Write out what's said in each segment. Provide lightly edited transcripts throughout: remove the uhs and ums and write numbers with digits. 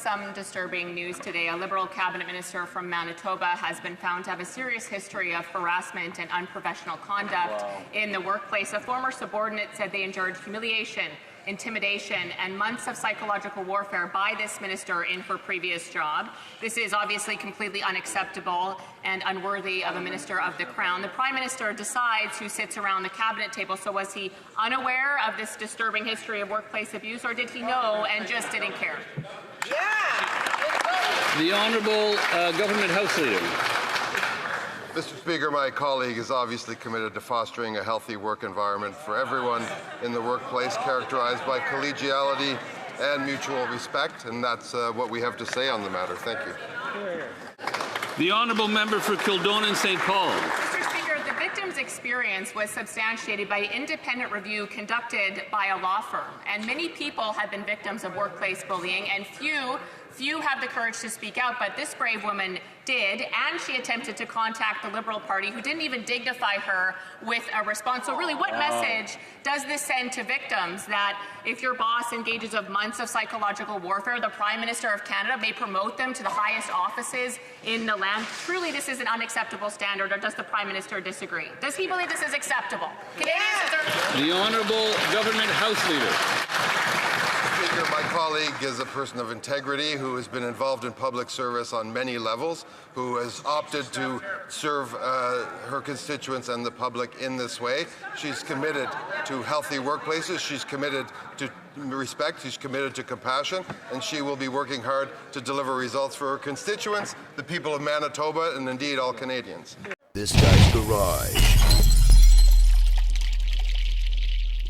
some disturbing news today. A Liberal cabinet minister from Manitoba has been found to have a serious history of harassment and unprofessional conduct in the workplace. A former subordinate said they endured humiliation, intimidation, and months of psychological warfare by this minister in her previous job. This is obviously completely unacceptable and unworthy of a minister of the Crown. The Prime Minister decides who sits around the cabinet table, so was he unaware of this disturbing history of workplace abuse, or did he know and just didn't care? The Honourable Government House Leader. Mr. Speaker, my colleague is obviously committed to fostering a healthy work environment for everyone in the workplace, characterized by collegiality and mutual respect, and that's what we have to say on the matter. Thank you. The Honourable Member for Kildonan St. Paul. Mr. Speaker, the victim's experience was substantiated by independent review conducted by a law firm, and many people have been victims of workplace bullying, and few have the courage to speak out, but this brave woman did, and she attempted to contact the Liberal Party, who didn't even dignify her with a response. So really, what message does this send to victims, that if your boss engages of months of psychological warfare, the Prime Minister of Canada may promote them to the highest offices in the land? Truly, this is an unacceptable standard, or does the Prime Minister disagree? Does he believe this is acceptable? The Honourable Government House Leader. Speaker, my colleague is a person of integrity who has been involved in public service on many levels, who has opted to serve her constituents and the public in this way. She's committed to healthy workplaces. She's committed to respect. She's committed to compassion, and she will be working hard to deliver results for her constituents, the people of Manitoba, and indeed all Canadians. This guy's garage.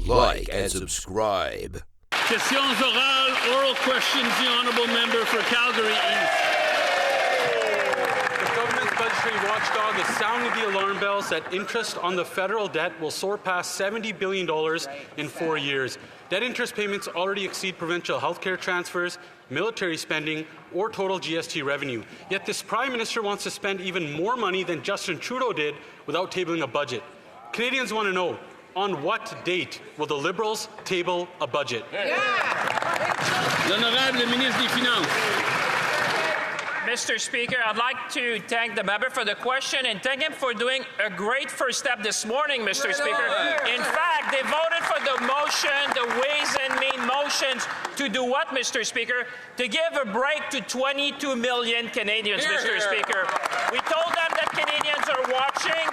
Like and subscribe. Questions orales, oral questions, the Honourable Member for Calgary East. The government's budgetary watchdog is sounding the alarm bells that interest on the federal debt will soar past $70 billion in 4 years. Debt interest payments already exceed provincial healthcare transfers, military spending, or total GST revenue. Yet this Prime Minister wants to spend even more money than Justin Trudeau did without tabling a budget. Canadians want to know, on what date will the Liberals table a budget? L'Honorable Ministre des Finances. Mr. Speaker, I'd like to thank the member for the question and thank him for doing a great first step this morning, Mr. Speaker. In fact, they voted for the motion, the Ways and Means motions, to do what, Mr. Speaker? To give a break to 22 million Canadians, Mr. Speaker. We told them that Canadians are watching.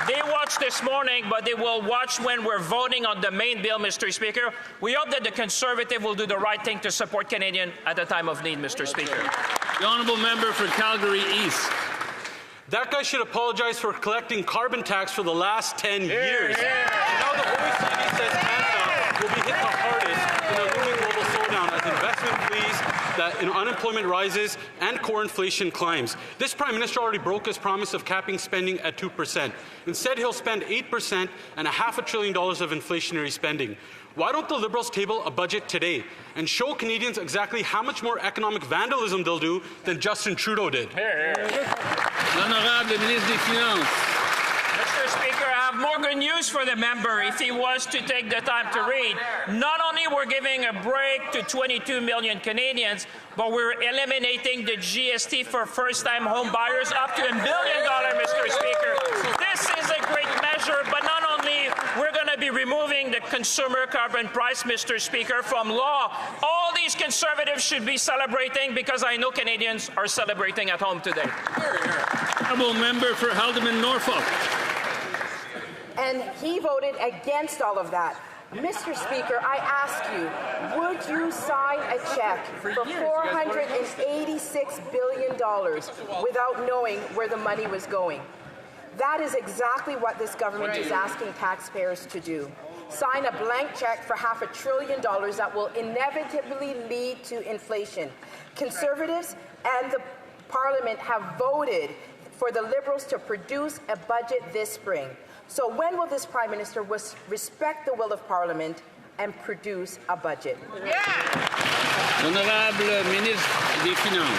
They watched this morning, but they will watch when we're voting on the main bill, Mr. Speaker. We hope that the Conservative will do the right thing to support Canadians at a time of need, Mr. Speaker. The Honourable Member for Calgary East. That guy should apologize for collecting carbon tax for the last 10 years. Now the OECD says Canada will be hit the hardest in a looming global slowdown as investment flees, that unemployment rises and core inflation climbs. This Prime Minister already broke his promise of capping spending at 2%. Instead, he'll spend 8% and $500 billion of inflationary spending. Why don't the Liberals table a budget today and show Canadians exactly how much more economic vandalism they'll do than Justin Trudeau did? L'Honorable Ministre des Finances. Mr. Speaker, I have more good news for the member if he was to take the time to read. Not only we're giving a break to 22 million Canadians, but we're eliminating the GST for first-time home buyers up to $1 billion, Mr. Speaker. This is a great measure, but not only we're going to be removing the consumer carbon price, Mr. Speaker, from law. All these Conservatives should be celebrating, because I know Canadians are celebrating at home today. Honourable Member for Haldimand Norfolk. And he voted against all of that. Mr. Speaker, I ask you, would you sign a check for $486 billion without knowing where the money was going? That is exactly what this government is asking taxpayers to do. Sign a blank check for $500 billion that will inevitably lead to inflation. Conservatives and the Parliament have voted for the Liberals to produce a budget this spring. So when will this Prime Minister respect the will of Parliament and produce a budget? Honorable Ministre des Finances.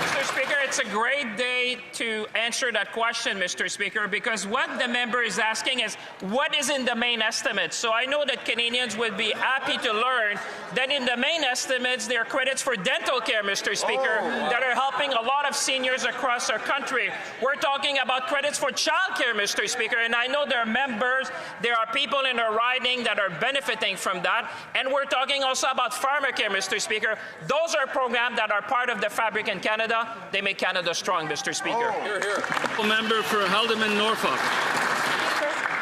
Mr. Speaker, it's a great day to answer that question, Mr. Speaker, because what the member is asking is what is in the main estimates. So I know that Canadians would be happy to learn that in the main estimates there are credits for dental care, Mr. Speaker, that are helping a lot of seniors across our country. We're talking about credits for child care, Mr. Speaker, and I know there are members, there are people in our riding that are benefiting from that, and we're talking also about farmer care, Mr. Speaker. Those are programs that are part of the fabric in Canada. They make Canada strong, Mr. Speaker. Member for Haldimand Norfolk.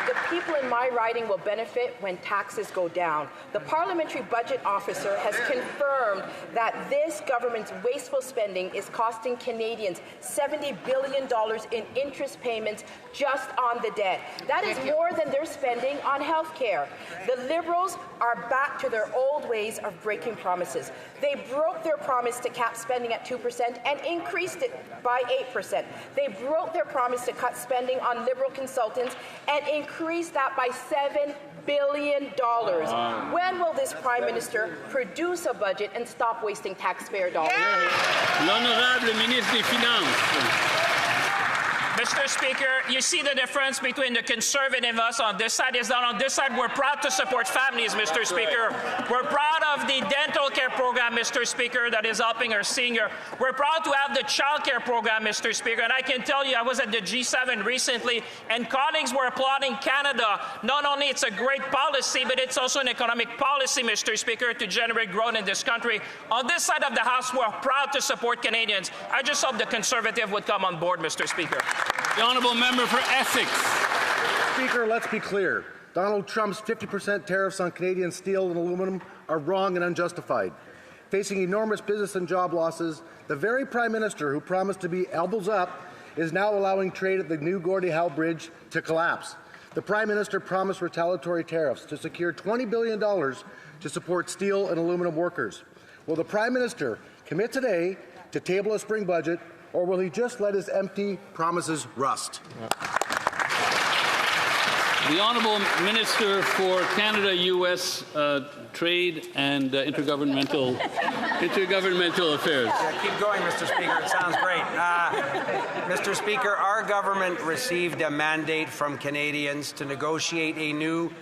The people in my riding will benefit when taxes go down. The Parliamentary Budget Officer has confirmed that this government's wasteful spending is costing Canadians $70 billion in interest payments just on the debt. That is more than they're spending on health care. The Liberals are back to their old ways of breaking promises. They broke their promise to cap spending at 2% and increased it by 8%. They broke their promise to cut spending on Liberal consultants and increased that by $7 billion. When will this Prime Minister produce a budget and stop wasting taxpayer dollars? L'Honorable Ministre des Finances. Mr. Speaker, you see the difference between the conservative us on this side is that on this side we're proud to support families, Mr. Speaker. We're proud of the dental care program, Mr. Speaker, that is helping our senior. We're proud to have the child care program, Mr. Speaker. And I can tell you, I was at the G7 recently, and colleagues were applauding Canada. Not only it's a great policy, but it's also an economic policy, Mr. Speaker, to generate growth in this country. On this side of the House, we're proud to support Canadians. I just hope the Conservative would come on board, Mr. Speaker. The honourable member for Essex. Speaker, let's be clear. Donald Trump's 50% tariffs on Canadian steel and aluminum are wrong and unjustified. Facing enormous business and job losses, the very Prime Minister who promised to be elbows up is now allowing trade at the new Gordie Howe Bridge to collapse. The Prime Minister promised retaliatory tariffs to secure $20 billion to support steel and aluminum workers. Will the Prime Minister commit today to table a spring budget, or will he just let his empty promises rust? The Honourable Minister for Canada-US Trade and Intergovernmental Affairs. Yeah, keep going, Mr. Speaker. It sounds great. Mr. Speaker, our government received a mandate from Canadians to negotiate a new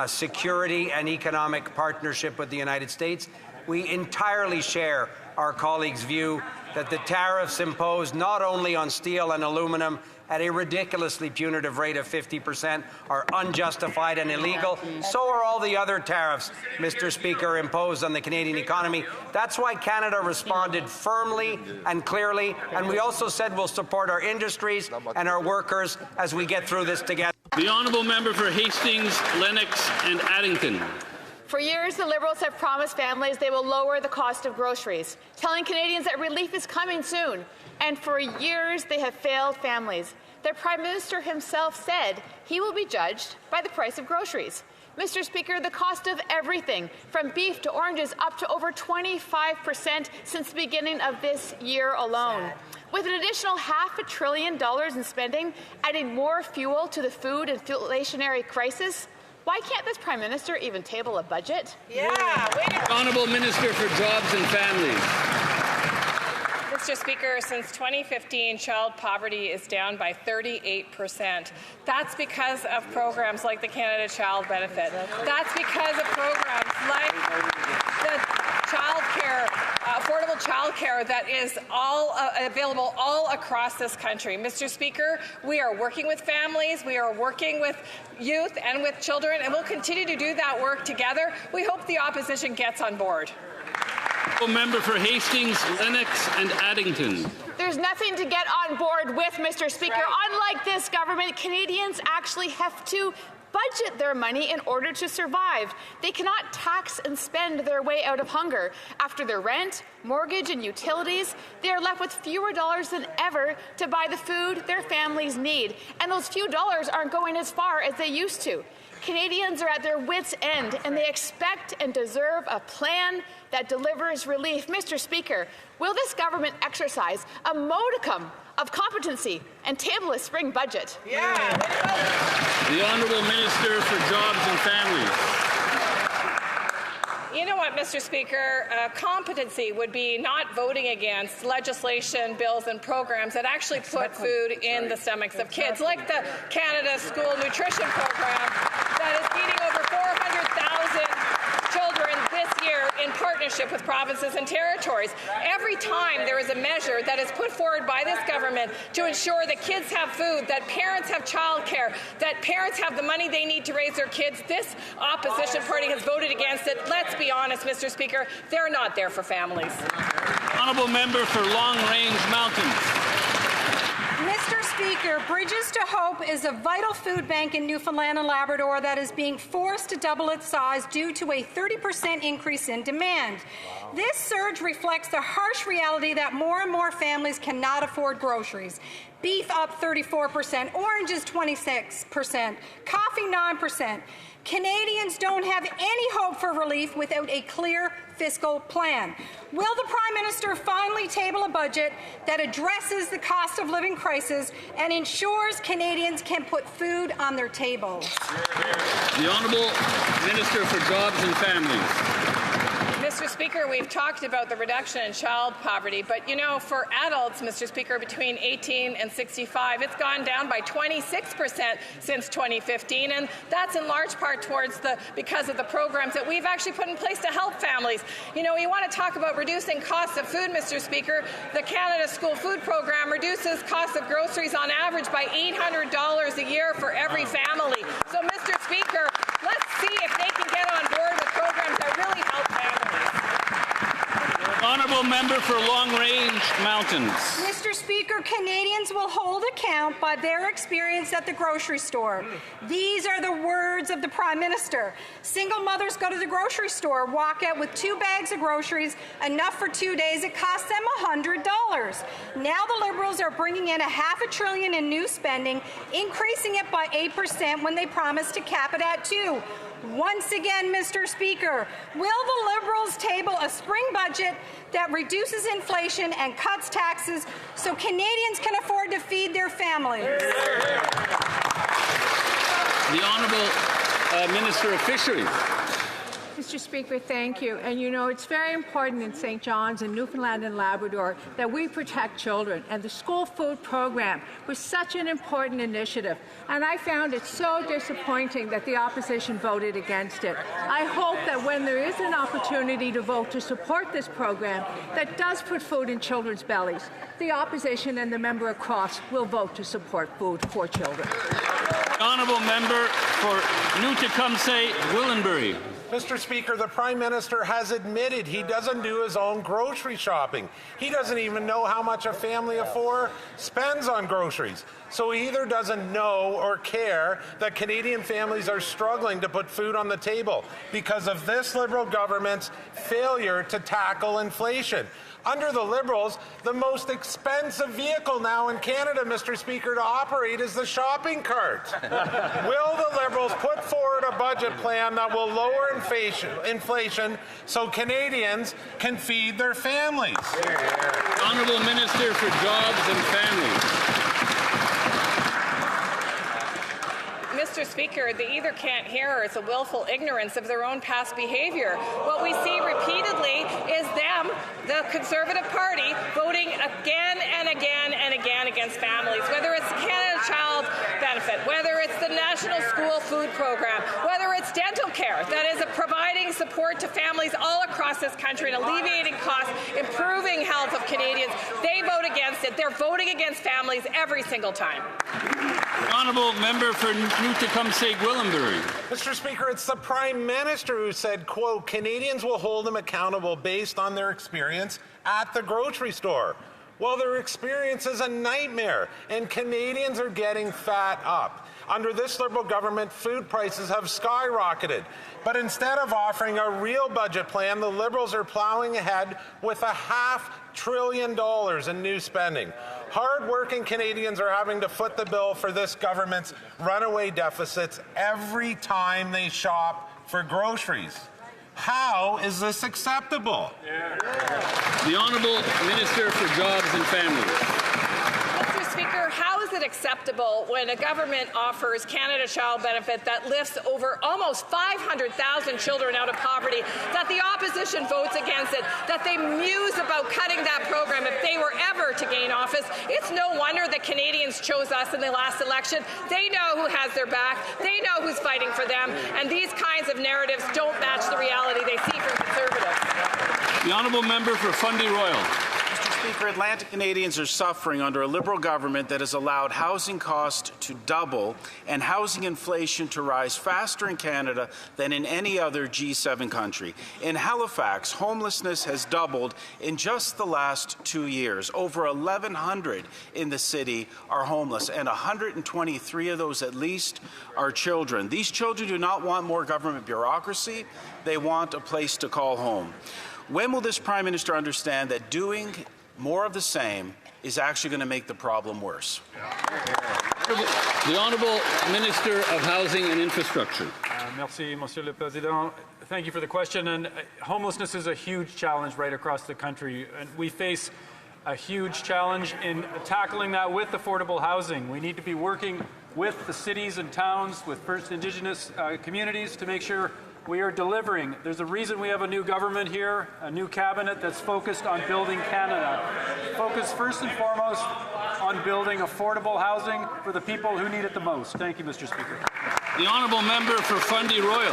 security and economic partnership with the United States. We entirely share our colleagues' view that the tariffs imposed not only on steel and aluminum at a ridiculously punitive rate of 50% are unjustified and illegal. So are all the other tariffs, Mr. Speaker, imposed on the Canadian economy. That's why Canada responded firmly and clearly, and we also said we'll support our industries and our workers as we get through this together. The honourable member for Hastings, Lennox and Addington. For years, the Liberals have promised families they will lower the cost of groceries, telling Canadians that relief is coming soon. And for years, they have failed families. Their Prime Minister himself said he will be judged by the price of groceries. Mr. Speaker, the cost of everything, from beef to oranges, up to over 25% since the beginning of this year alone. With an additional $500 billion in spending, adding more fuel to the food and inflationary crisis, why can't this Prime Minister even table a budget? Honourable Minister for Jobs and Families. Mr. Speaker, since 2015, child poverty is down by 38%. That's because of programs like the Canada Child Benefit. That's because of programs like the affordable childcare that is all available all across this country. Mr. Speaker, we are working with families, we are working with youth and with children, and we'll continue to do that work together. We hope the opposition gets on board. Member for Hastings, Lennox and Addington. There's nothing to get on board with, Mr. Speaker. Unlike this government, Canadians actually have to budget their money in order to survive. They cannot tax and spend their way out of hunger. After their rent, mortgage, and utilities, they are left with fewer dollars than ever to buy the food their families need. And those few dollars aren't going as far as they used to. Canadians are at their wits' end, and they expect and deserve a plan that delivers relief. Mr. Speaker, will this government exercise a modicum of competency and table a spring budget? The Honourable Minister for Jobs and Families. You know what, Mr. Speaker? Competency would be not voting against legislation, bills, and programs that actually put food in the stomachs of kids, like the Canada School Nutrition Program that is feeding over 400,000 children this year in partnership with provinces and territories. Every time there is a measure that is put forward by this government to ensure that kids have food, that parents have childcare, that parents have the money they need to raise their kids, this opposition party has voted against it. Let's be honest, Mr. Speaker, they're not there for families. Honourable member for Long Range Mountains. Mr. Speaker, Bridges to Hope is a vital food bank in Newfoundland and Labrador that is being forced to double its size due to a 30% increase in demand. Wow. This surge reflects the harsh reality that more and more families cannot afford groceries. Beef up 34%, oranges 26%, coffee 9%. Canadians don't have any hope for relief without a clear fiscal plan. Will the Prime Minister finally table a budget that addresses the cost of living crisis and ensures Canadians can put food on their tables? The Honourable Minister for Jobs and Families. Mr. Speaker, we've talked about the reduction in child poverty, but you know, for adults, Mr. Speaker, between 18 and 65, it's gone down by 26% since 2015, and that's in large part because of the programs that we've actually put in place to help families. You know, you want to talk about reducing costs of food, Mr. Speaker. The Canada School Food Program reduces costs of groceries on average by $800 a year for every family. So, Mr. Speaker, let's see if they can get on board with programs that really help families. Honourable member for Long Range Mountains. Mr. Speaker, Canadians will hold account by their experience at the grocery store. These are the words of the Prime Minister. Single mothers go to the grocery store, walk out with 2 bags of groceries, enough for 2 days. It costs them $100. Now the Liberals are bringing in $500 billion in new spending, increasing it by 8% when they promised to cap it at 2%. Once again, Mr. Speaker, will the Liberals table a spring budget that reduces inflation and cuts taxes so Canadians can afford to feed their families? The Honourable Minister of Fisheries. Mr. Speaker, thank you. And you know, it's very important in St. John's and Newfoundland and Labrador that we protect children. And the school food program was such an important initiative. And I found it so disappointing that the opposition voted against it. I hope that when there is an opportunity to vote to support this program that does put food in children's bellies, the opposition and the member across will vote to support food for children. Honourable member for Newtecumseh-Gwillimbury. Mr. Speaker, the Prime Minister has admitted he doesn't do his own grocery shopping. He doesn't even know how much a family of 4 spends on groceries. So he either doesn't know or care that Canadian families are struggling to put food on the table because of this Liberal government's failure to tackle inflation. Under the Liberals, the most expensive vehicle now in Canada, Mr. Speaker, to operate is the shopping cart. Will the Liberals put forward a budget plan that will lower inflation so Canadians can feed their families? Honourable Minister for Jobs and Families. Mr. Speaker, they either can't hear or it's a willful ignorance of their own past behaviour. What we see repeatedly is them, the Conservative Party, voting again and again and again against families, whether it's the Canada Child Benefit, whether it's the National School Food Program, whether it's dental care that is providing support to families all across this country and alleviating costs, improving health of Canadians. They vote against it. They're voting against families every single time. Honourable member for Newtecumseh-Gwillimbury. Mr. Speaker, it's the Prime Minister who said, quote, Canadians will hold them accountable based on their experience at the grocery store. Well, their experience is a nightmare, and Canadians are getting fat up. Under this Liberal government, food prices have skyrocketed. But instead of offering a real budget plan, the Liberals are plowing ahead with $500 billion in new spending. Hard-working Canadians are having to foot the bill for this government's runaway deficits every time they shop for groceries. How is this acceptable? The Honourable Minister for Jobs and Families. Mr. Speaker, how is it acceptable when a government offers Canada Child Benefit that lifts over almost 500,000 children out of poverty, that the opposition votes against it, that they muse about cutting that program if they were ever to gain office? It's no wonder that Canadians chose us in the last election. They know who has their back. They know who's fighting for them. And these kinds of narratives don't match the reality they see from Conservatives. The honourable member for Fundy Royal. Mr. Speaker, Atlantic Canadians are suffering under a Liberal government that has allowed housing costs to double and housing inflation to rise faster in Canada than in any other G7 country. In Halifax, homelessness has doubled in just the last 2 years. Over 1,100 in the city are homeless, and 123 of those at least are children. These children do not want more government bureaucracy. They want a place to call home. When will this Prime Minister understand that doing more of the same is actually going to make the problem worse? The Honourable Minister of Housing and Infrastructure. Merci, Monsieur le Président. Thank you for the question. And homelessness is a huge challenge right across the country. And we face a huge challenge in tackling that with affordable housing. We need to be working with the cities and towns, with First Indigenous communities to make sure we are delivering. There's a reason we have a new government here, a new cabinet that's focused on building Canada. Focused first and foremost on building affordable housing for the people who need it the most. Thank you, Mr. Speaker. The honourable member for Fundy Royal.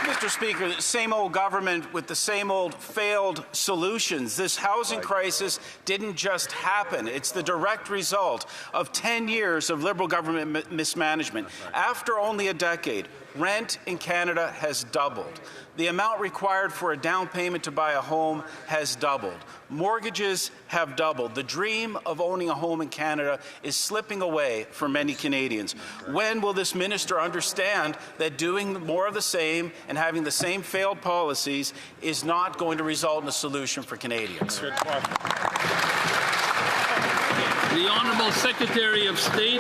Mr. Speaker, the same old government with the same old failed solutions. This housing crisis didn't just happen. It's the direct result of 10 years of Liberal government mismanagement. After only a decade, rent in Canada has doubled. The amount required for a down payment to buy a home has doubled. Mortgages have doubled. The dream of owning a home in Canada is slipping away for many Canadians. When will this minister understand that doing more of the same and having the same failed policies is not going to result in a solution for Canadians? The Honourable Secretary of State.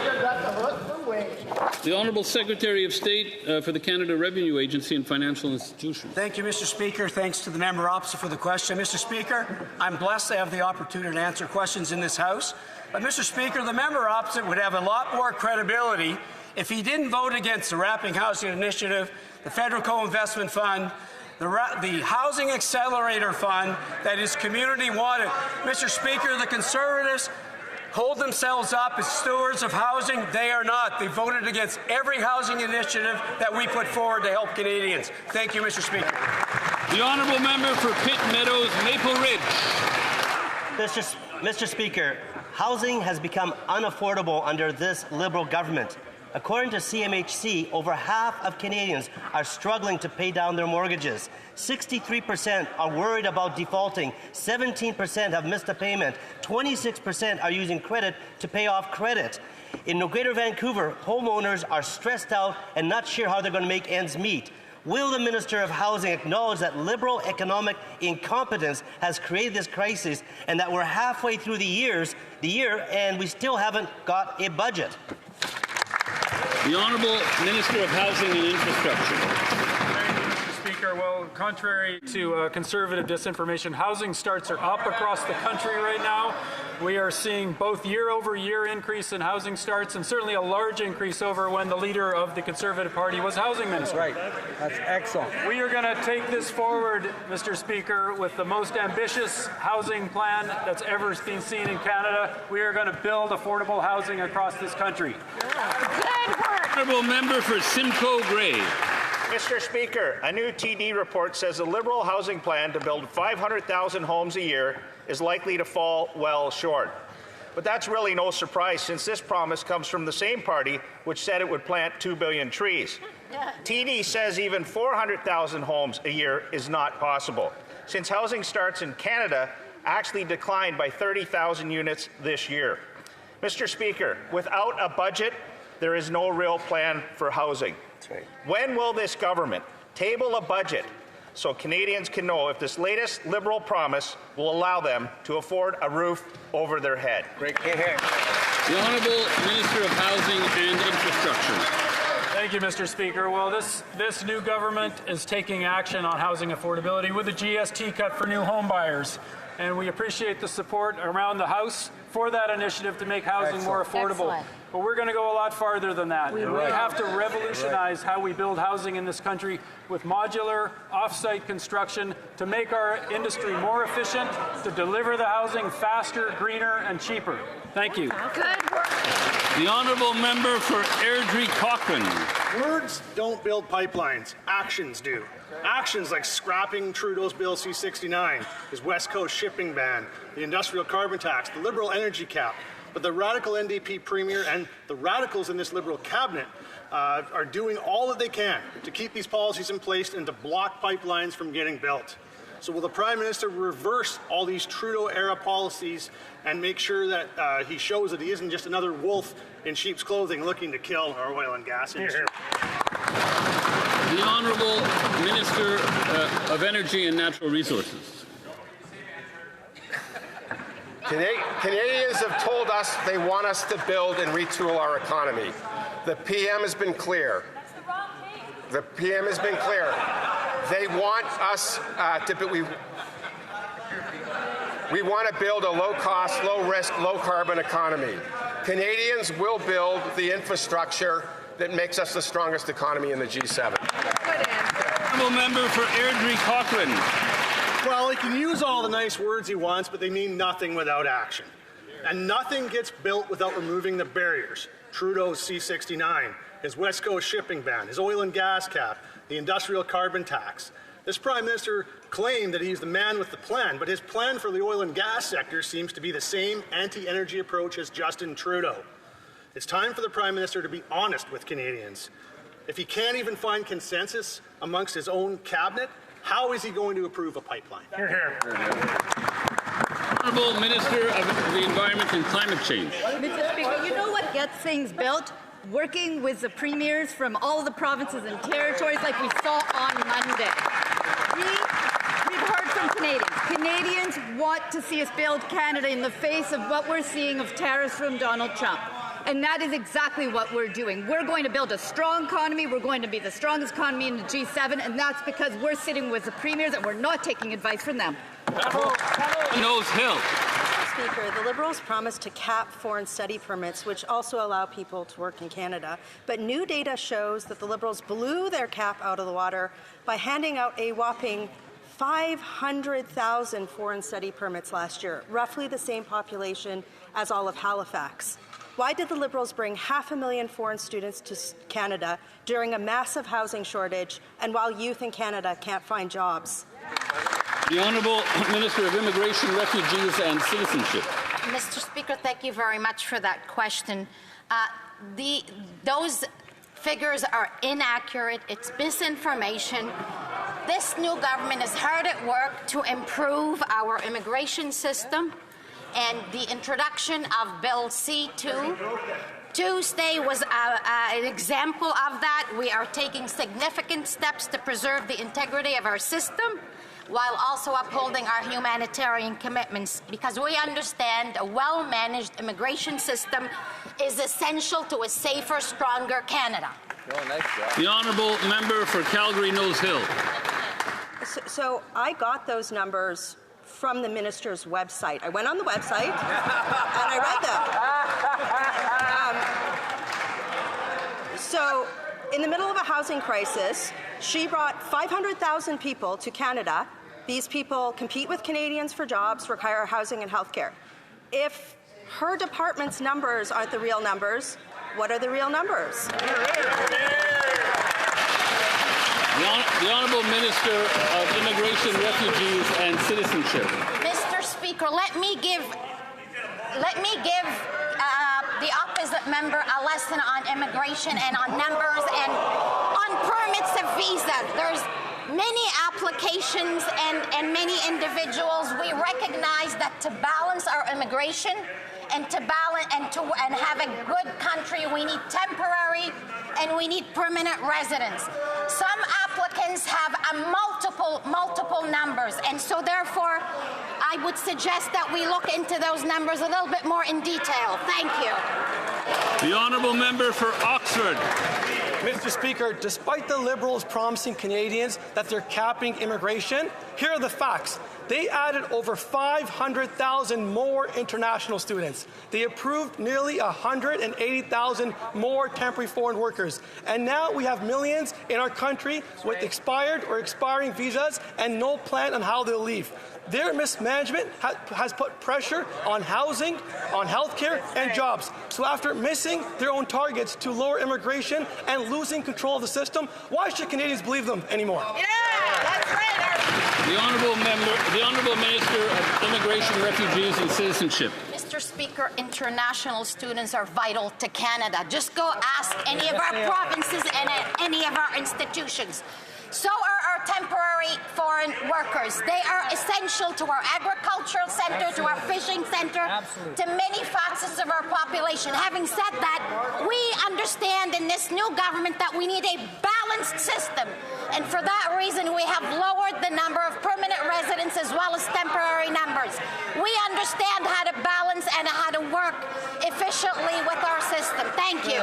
The Honourable Secretary of State for the Canada Revenue Agency and Financial Institutions. Thank you, Mr. Speaker. Thanks to the member opposite for the question. Mr. Speaker, I'm blessed to have the opportunity to answer questions in this House. But, Mr. Speaker, the member opposite would have a lot more credibility if he didn't vote against the Wrapping Housing Initiative, the Federal Co-Investment Fund, the Housing Accelerator Fund that is community wanted. Mr. Speaker, the Conservatives hold themselves up as stewards of housing. They are not. They voted against every housing initiative that we put forward to help Canadians. Thank you, Mr. Speaker. The honourable member for Pitt Meadows, Maple Ridge. Mr. Speaker, housing has become unaffordable under this Liberal government. According to CMHC, over half of Canadians are struggling to pay down their mortgages. 63% are worried about defaulting. 17% have missed a payment. 26% are using credit to pay off credit. In Greater Vancouver, homeowners are stressed out and not sure how they're going to make ends meet. Will the Minister of Housing acknowledge that Liberal economic incompetence has created this crisis and that we're halfway through the year and we still haven't got a budget? The Honourable Minister of Housing and Infrastructure. Thank you, Mr. Speaker. Well, contrary to Conservative disinformation, housing starts are up across the country right now. We are seeing both year-over-year increase in housing starts and certainly a large increase over when the leader of the Conservative Party was housing minister. Right. That's excellent. We are going to take this forward, Mr. Speaker, with the most ambitious housing plan that's ever been seen in Canada. We are going to build affordable housing across this country. Honourable member for Simcoe Grey. Mr. Speaker, a new TD report says the Liberal housing plan to build 500,000 homes a year is likely to fall well short. But that's really no surprise, since this promise comes from the same party which said it would plant 2 billion trees. TD says even 400,000 homes a year is not possible, since housing starts in Canada actually declined by 30,000 units this year. Mr. Speaker, without a budget, there is no real plan for housing. When will this government table a budget so Canadians can know if this latest Liberal promise will allow them to afford a roof over their head? Great. Here. The Honourable Minister of Housing and Infrastructure. Thank you, Mr. Speaker. Well, this new government is taking action on housing affordability with a GST cut for new home buyers. and we appreciate the support around the House for that initiative to make housing more affordable. Excellent. But we're going to go a lot farther than that. We have to revolutionize how we build housing in this country with modular, off-site construction to make our industry more efficient, to deliver the housing faster, greener, and cheaper. Thank you. Good work. The honourable member for Airdrie Cochrane. Words don't build pipelines. Actions do. Actions like scrapping Trudeau's Bill C-69, his West Coast shipping ban, the industrial carbon tax, the Liberal energy cap. But the radical NDP premier and the radicals in this Liberal cabinet are doing all that they can to keep these policies in place and to block pipelines from getting built. So will the Prime Minister reverse all these Trudeau-era policies and make sure that he shows that he isn't just another wolf in sheep's clothing looking to kill our oil and gas industry? The Honourable Minister of Energy and Natural Resources. Canadians have told us they want us to build and retool our economy. The PM has been clear. The PM has been clear. They want us we want to build a low-cost, low-risk, low-carbon economy. Canadians will build the infrastructure that makes us the strongest economy in the G7. Honourable member for Airdrie Cochrane. Well, he can use all the nice words he wants, but they mean nothing without action. And nothing gets built without removing the barriers. Trudeau's C-69, his West Coast shipping ban, his oil and gas cap, the industrial carbon tax. This Prime Minister claimed that he's the man with the plan, but his plan for the oil and gas sector seems to be the same anti-energy approach as Justin Trudeau. It's time for the Prime Minister to be honest with Canadians. If he can't even find consensus amongst his own cabinet, how is he going to approve a pipeline? Honourable Minister of the Environment and Climate Change. Mr. Speaker, you know what gets things built? Working with the premiers from all the provinces and territories like we saw on Monday. We've heard from Canadians. Canadians want to see us build Canada in the face of what we're seeing of tariffs from Donald Trump. And that is exactly what we're doing. We're going to build a strong economy. We're going to be the strongest economy in the G7, and that's because we're sitting with the premiers and we're not taking advice from them. Nose Hill. Speaker, the Liberals promised to cap foreign study permits, which also allow people to work in Canada. But new data shows that the Liberals blew their cap out of the water by handing out a whopping 500,000 foreign study permits last year, roughly the same population as all of Halifax. Why did the Liberals bring 500,000 foreign students to Canada during a massive housing shortage and while youth in Canada can't find jobs? The Honourable Minister of Immigration, Refugees and Citizenship. Mr. Speaker, thank you very much for that question. Those figures are inaccurate. It's misinformation. This new government is hard at work to improve our immigration system, and the introduction of Bill C-2 Tuesday was an example of that. We are taking significant steps to preserve the integrity of our system while also upholding our humanitarian commitments, because we understand a well-managed immigration system is essential to a safer, stronger Canada. The Honourable Member for Calgary Nose Hill. So I got those numbers from the minister's website. I went on the website and I read them. So in the middle of a housing crisis, she brought 500,000 people to Canada. These people compete with Canadians for jobs, require housing and health care. If her department's numbers aren't the real numbers, what are the real numbers? The Honourable Minister of Immigration, Refugees and Citizenship. Mr. Speaker, let me give the opposite member a lesson on immigration and on numbers and on permits of visa. There's many applications and many individuals. We recognize that to balance our immigration and to balance and have a good country, we need temporary and we need permanent residents. Some applicants have multiple numbers, and so therefore I would suggest that we look into those numbers a little bit more in detail. Thank you. The Honourable Member for Oxford. Mr. Speaker, despite the Liberals promising Canadians that they're capping immigration, here are the facts. They added over 500,000 more international students. They approved nearly 180,000 more temporary foreign workers. And now we have millions in our country with expired or expiring visas and no plan on how they'll leave. Their mismanagement has put pressure on housing, on healthcare, and jobs. So after missing their own targets to lower immigration and losing control of the system, why should Canadians believe them anymore? Yeah, that's right. The Honourable Minister of Immigration, Refugees and Citizenship. Mr. Speaker, international students are vital to Canada. Just go ask any of our provinces and any of our institutions. So are our temporary foreign workers. They are essential to our agricultural centre, to our fishing centre, to many facets of our population. Having said that, we understand in this new government that we need a balanced system. And for that reason, we have lowered the number of permanent residents as well as temporary numbers. We understand how to balance and how to work efficiently with our system. Thank you.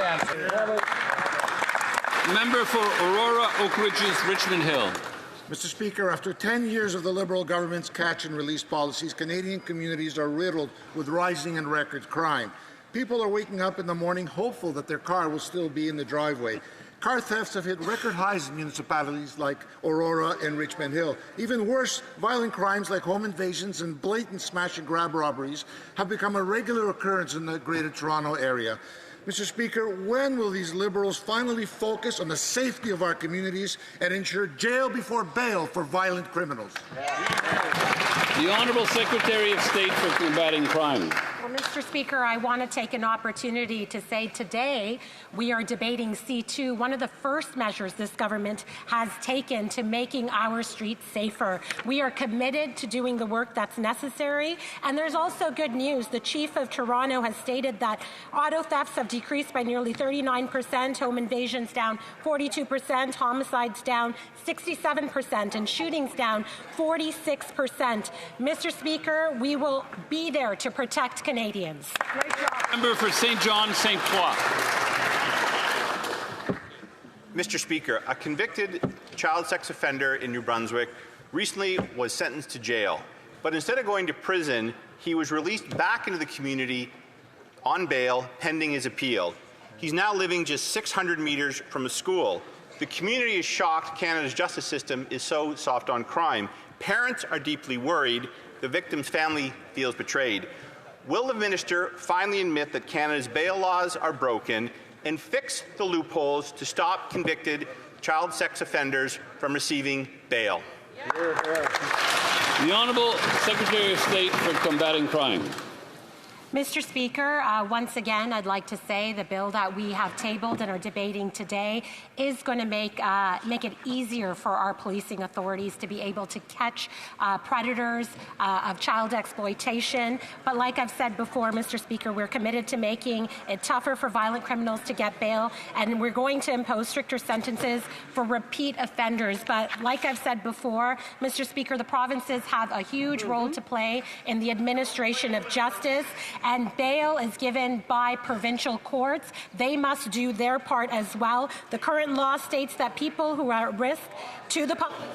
Member for Aurora, Oak Ridges, Richmond Hill. Mr. Speaker, after 10 years of the Liberal government's catch and release policies, Canadian communities are riddled with rising and record crime. People are waking up in the morning hopeful that their car will still be in the driveway. Car thefts have hit record highs in municipalities like Aurora and Richmond Hill. Even worse, violent crimes like home invasions and blatant smash and grab robberies have become a regular occurrence in the Greater Toronto area. Mr. Speaker, when will these Liberals finally focus on the safety of our communities and ensure jail before bail for violent criminals? The Honourable Secretary of State for Combating Crime. Well, Mr. Speaker, I want to take an opportunity to say today we are debating C2, one of the first measures this government has taken to making our streets safer. We are committed to doing the work that's necessary, and there's also good news. The Chief of Toronto has stated that auto thefts have decreased by nearly 39%, home invasions down 42%, homicides down 67%, and shootings down 46%. Mr. Speaker, we will be there to protect Canadians. Member for St. John, St. Croix. Mr. Speaker, a convicted child sex offender in New Brunswick recently was sentenced to jail. But instead of going to prison, he was released back into the community on bail pending his appeal. He's now living just 600 meters from a school. The community is shocked Canada's justice system is so soft on crime. Parents are deeply worried. The victim's family feels betrayed. Will the minister finally admit that Canada's bail laws are broken and fix the loopholes to stop convicted child sex offenders from receiving bail? The Honourable Secretary of State for Combating Crime. Mr. Speaker, once again, I'd like to say the bill that we have tabled and are debating today is going to make it easier for our policing authorities to be able to catch predators of child exploitation. But like I've said before, Mr. Speaker, we're committed to making it tougher for violent criminals to get bail, and we're going to impose stricter sentences for repeat offenders. But like I've said before, Mr. Speaker, the provinces have a huge role to play in the administration of justice, and bail is given by provincial courts. They must do their part as well. The current law states that people who are at risk to the public